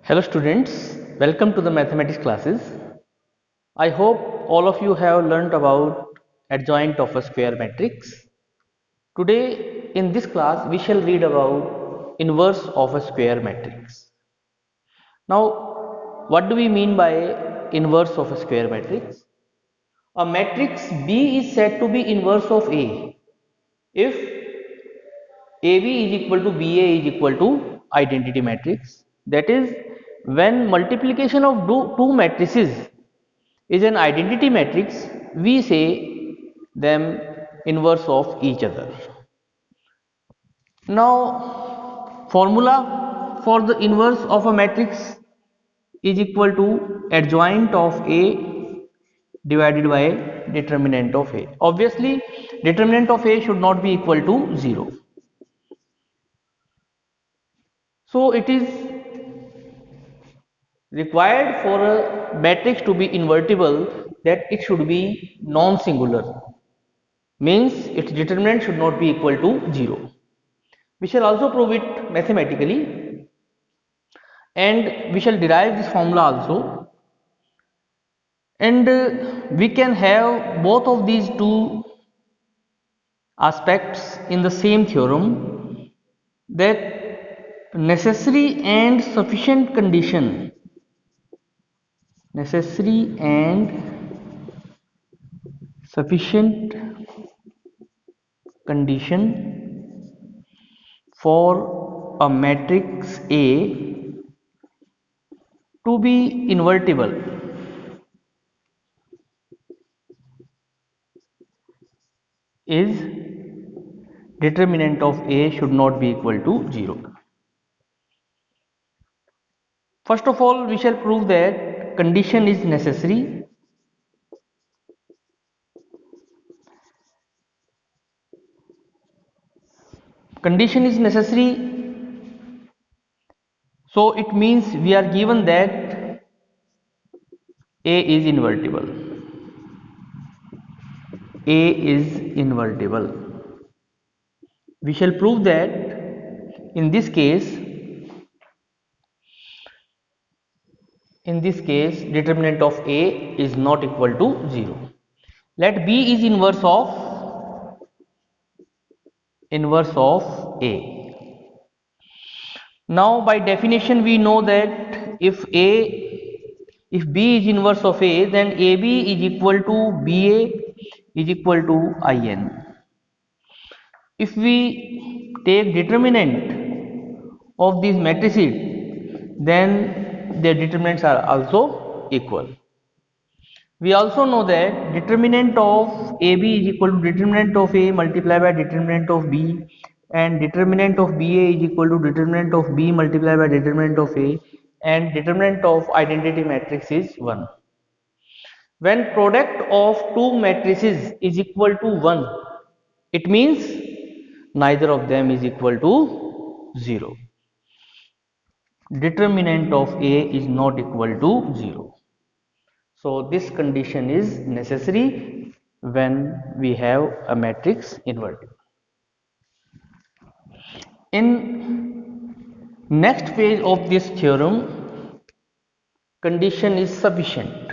Hello students, welcome to the mathematics classes. I hope all of you have learnt about adjoint of a square matrix. Today in this class we shall read about inverse of a square matrix. Now what do we mean by inverse of a square matrix? A matrix B is said to be inverse of A if AB is equal to BA is equal to identity matrix. That is, when multiplication of two matrices is an identity matrix, we say them inverse of each other. Now formula for the inverse of a matrix is equal to adjoint of A divided by determinant of A. Obviously determinant of A should not be equal to 0. So it is required for a matrix to be invertible that it should be non-singular, means its determinant should not be equal to 0. We shall also prove it mathematically and we shall derive this formula also, and we can have both of these two aspects in the same theorem, that necessary and sufficient condition for a matrix A to be invertible is determinant of A should not be equal to 0. First of all, we shall prove that condition is necessary. Condition is necessary, so it means we are given that A is invertible. A is invertible. We shall prove that in this case determinant of A is not equal to 0. Let B is inverse of A. Now by definition we know that if B is inverse of A, then AB is equal to BA is equal to IN. If we take determinant of these matrices, then their determinants are also equal. We also know that determinant of AB is equal to determinant of A multiplied by determinant of B, and determinant of BA is equal to determinant of B multiplied by determinant of A, and determinant of identity matrix is 1. When product of two matrices is equal to 1, it means neither of them is equal to 0. Determinant of A is not equal to 0. So this condition is necessary when we have a matrix invertible. In next phase of this theorem, condition is sufficient.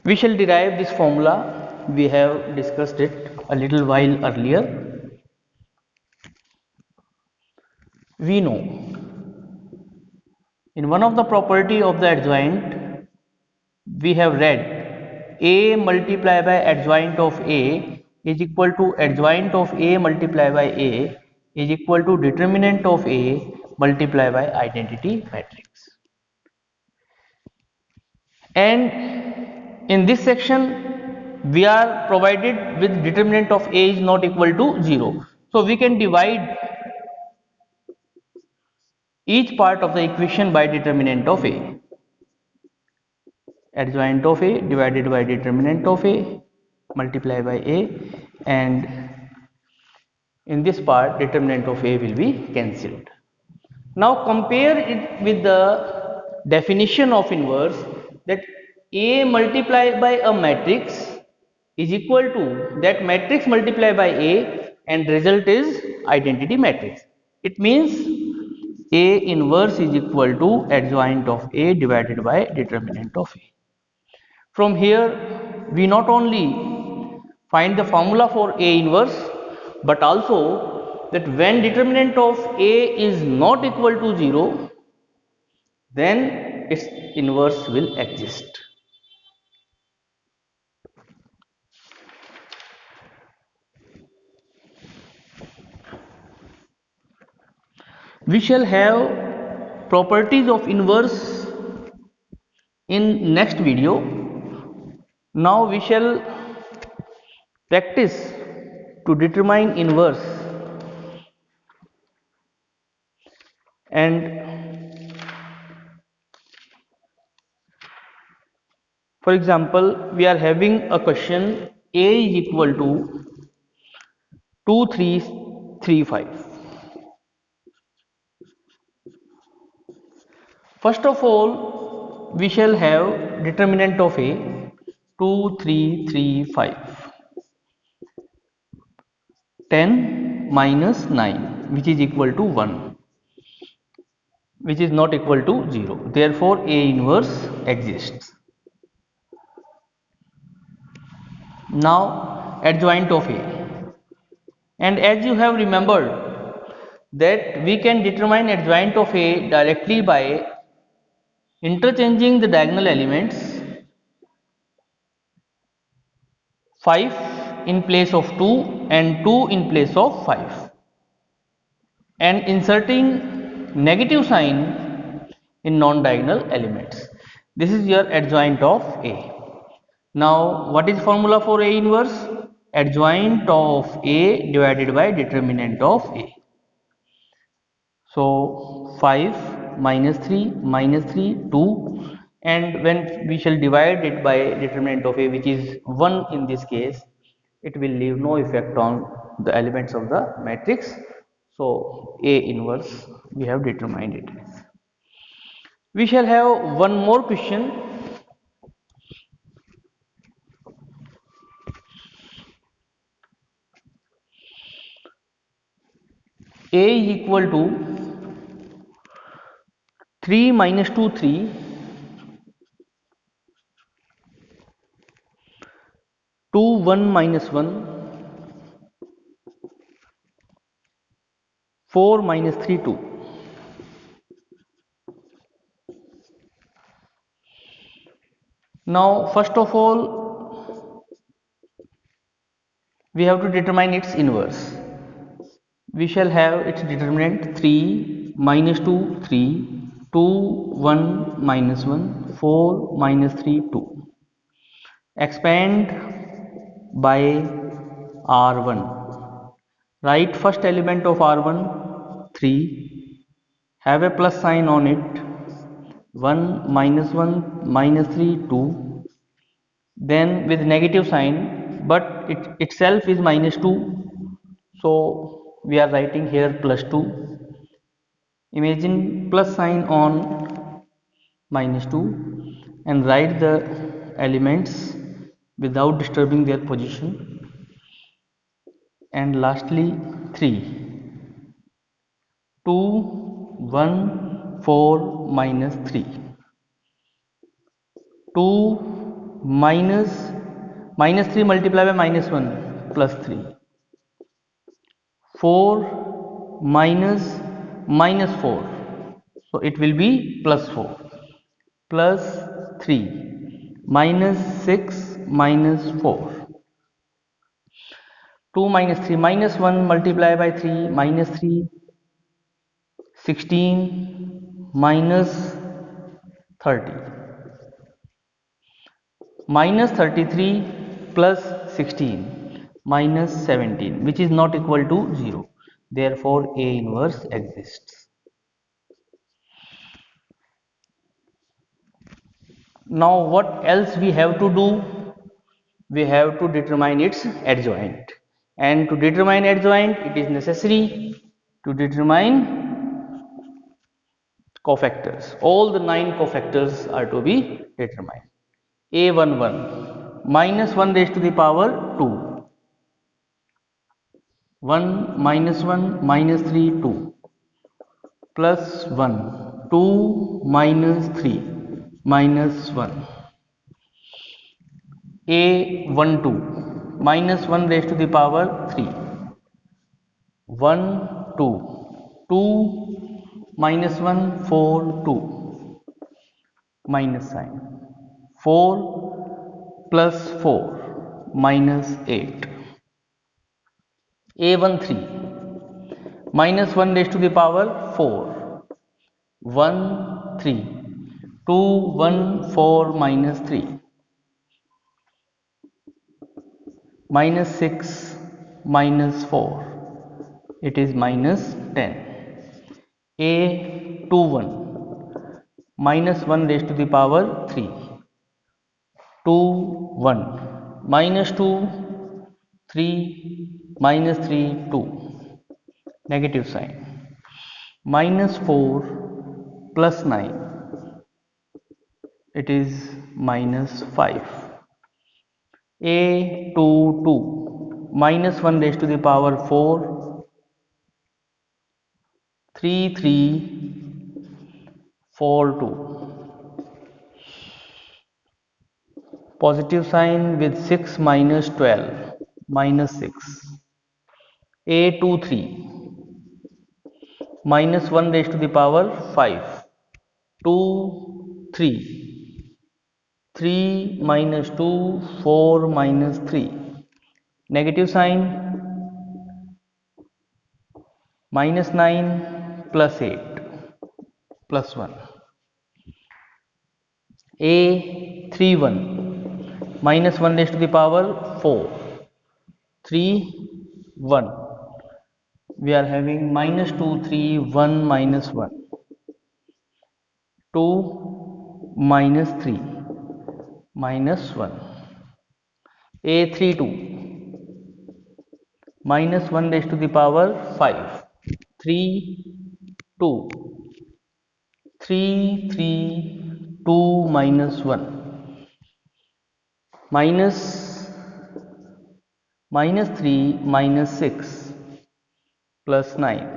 We shall derive this formula. We have discussed it a little while earlier. We know in one of the property of the adjoint, we have read A multiplied by adjoint of A is equal to adjoint of A multiplied by A is equal to determinant of A multiplied by identity matrix. And in this section we are provided with determinant of A is not equal to 0. So we can divide each part of the equation by determinant of A. Adjoint of A divided by determinant of A multiplied by A, and in this part determinant of A will be cancelled. Now compare it with the definition of inverse, that A multiplied by a matrix is equal to that matrix multiplied by A and result is identity matrix. It means A inverse is equal to adjoint of A divided by determinant of A. From here we not only find the formula for A inverse but also that when determinant of A is not equal to 0, then its inverse will exist. We shall have properties of inverse in next video. Now we shall practice to determine inverse, and for example we are having a question A is equal to 2335. First of all we shall have determinant of A 2335, 10 minus 9 which is equal to 1, which is not equal to 0, therefore A inverse exists. Now adjoint of A, and as you have remembered that we can determine adjoint of A directly by interchanging the diagonal elements 5 in place of 2 and 2 in place of 5 and inserting negative sign in non-diagonal elements. This is your adjoint of A. Now what is formula for A inverse? Adjoint of A divided by determinant of A. So 5 minus 3 2, and when we shall divide it by determinant of A which is 1 in this case, it will leave no effect on the elements of the matrix. So A inverse we have determined it. We shall have one more question. A is equal to 3 minus 2 3, 2 1 minus 1, 4 minus 3 2. Now first of all we have to determine its inverse. We shall have its determinant 3 minus 2 3, 2 1 minus 1, 4 minus 3 2. Expand by R1. Write first element of R1 3, have a plus sign on it, 1 minus 1 minus 3 2, then with negative sign, but it itself is minus 2, so we are writing here plus 2. Imagine plus sign on minus 2 and write the elements without disturbing their position, and lastly 3, 2 1 4 minus 3, 2 minus 3 multiplied by minus 1 plus 3, 4 minus 4, so it will be plus 4, plus 3 minus 6 minus 4, 2 minus 3 minus 1 multiplied by 3 minus 3, 16 minus 30, minus 33 plus 16 minus 17, which is not equal to 0, therefore A inverse exists. Now what else we have to do? We have to determine its adjoint, and to determine adjoint it is necessary to determine cofactors. All the 9 cofactors are to be determined. A11 minus 1 raised to the power 2. 1 minus 1 minus 3 2 plus 1 2 minus 3 minus 1 a 1 2 minus 1 raised to the power 3 1 2 2 minus 1 4 2 minus sign 4 plus 4 minus 8 a1 3 minus 1 raised to the power 4 1 3 2 1 4 minus 3 minus 6 minus 4 it is minus 10 a 2 1 minus 1 raised to the power 3 2 1 minus 2 3 minus 3 2 negative sign minus 4 plus 9 it is minus 5 a 2 2 minus 1 raised to the power 4 3 3 4 2 positive sign with 6 minus 12 minus 6 a 2 3 minus 1 raised to the power 5 2 3 3 minus 2 4 minus 3 negative sign minus 9 plus 8 plus 1 a 3 1 minus 1 raised to the power 4 3 1 we are having minus 2 3 1 minus 1 2 minus 3 minus 1 a 3 2 minus 1 raised to the power 5 3 2 3 3 2 minus 1 minus minus 3 minus 6 plus 9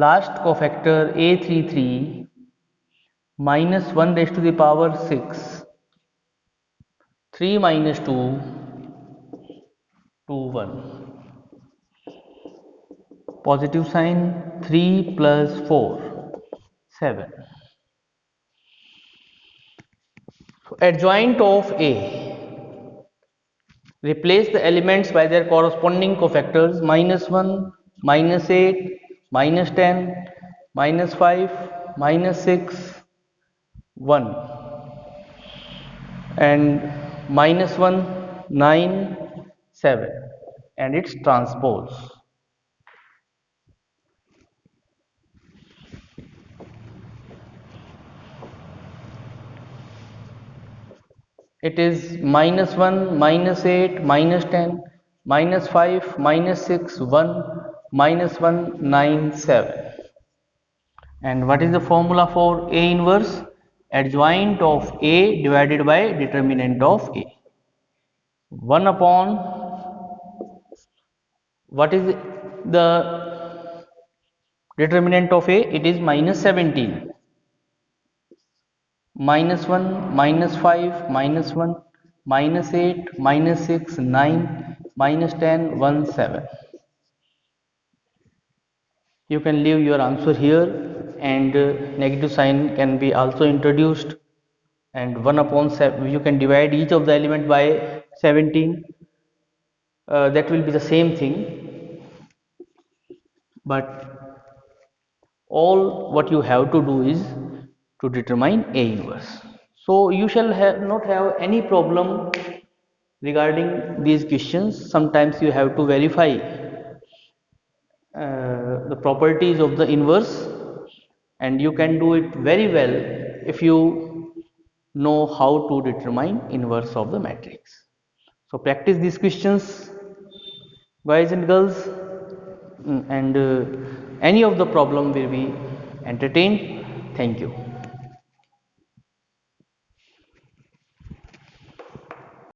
last cofactor a33 minus 1 raised to the power 6 3 minus 2 2 1 positive sign 3 plus 4 7 so adjoint of a replace the elements by their corresponding cofactors minus 1 minus 8 minus 10 minus 5 minus 6 1 and minus 1 9 7 and its transpose it is minus 1 minus 8 minus 10 minus 5 minus 6 1 minus 1 9 7 and what is the formula for A inverse adjoint of A divided by determinant of A 1 upon what is the determinant of A it is minus 17 minus 1 minus 5 minus 1 minus 8 minus 6 9 minus 10 1 7 you can leave your answer here and negative sign can be also introduced and 1 upon 7 you can divide each of the element by 17 that will be the same thing but all what you have to do is to determine A inverse so you shall not have any problem regarding these questions sometimes you have to verify the properties of the inverse and you can do it very well if you know how to determine inverse of the matrix so practice these questions guys and girls and any of the problem will be entertained thank you